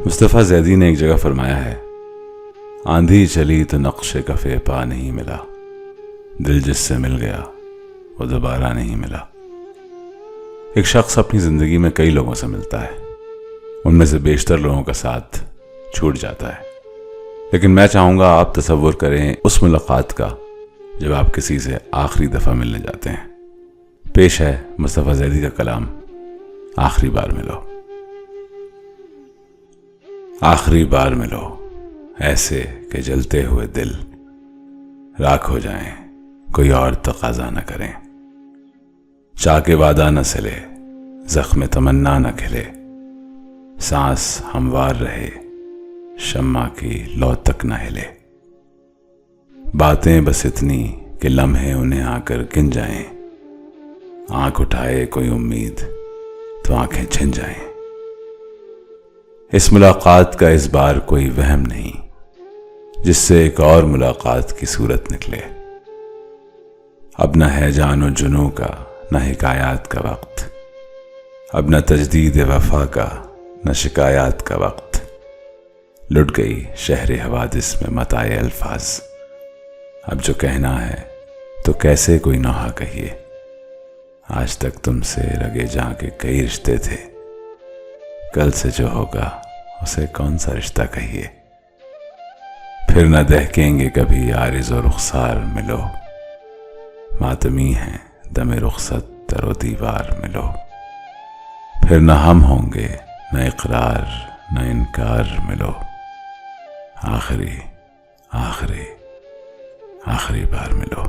مصطفیٰ زیدی نے ایک جگہ فرمایا ہے، آندھی چلی تو نقش کفے پا نہیں ملا، دل جس سے مل گیا وہ دوبارہ نہیں ملا۔ ایک شخص اپنی زندگی میں کئی لوگوں سے ملتا ہے، ان میں سے بیشتر لوگوں کا ساتھ چھوٹ جاتا ہے، لیکن میں چاہوں گا آپ تصور کریں اس ملاقات کا جب آپ کسی سے آخری دفعہ ملنے جاتے ہیں۔ پیش ہے مصطفیٰ زیدی کا کلام، آخری بار ملو۔ آخری بار ملو، ایسے کہ جلتے ہوئے دل راکھ ہو جائیں، کوئی اور تقاضا نہ کریں، چاہ کے وعدہ نہ سلے، زخم تمنا نہ کھلے، سانس ہموار رہے، شمع کی لو تک نہ ہلے، باتیں بس اتنی کہ لمحے انہیں آ کر گن جائیں، آنکھ اٹھائے کوئی امید تو آنکھیں چھن جائیں۔ اس ملاقات کا اس بار کوئی وہم نہیں جس سے ایک اور ملاقات کی صورت نکلے۔ اب نہ ہے جان و جنوں کا، نہ حکایات کا وقت، اب نہ تجدید وفا کا، نہ شکایات کا وقت، لٹ گئی شہر حوادث میں متاع الفاظ۔ اب جو کہنا ہے تو کیسے کوئی نوحہ کہیے، آج تک تم سے رگے جاں کے کئی رشتے تھے، کل سے جو ہوگا اسے کون سا رشتہ کہیے۔ پھر نہ دہکیں گے کبھی عارض و رخسار ملو، ماتمی ہیں دم رخصت در و دیوار ملو۔ پھر نہ ہم ہوں گے نہ اقرار نہ انکار ملو، آخری بار ملو۔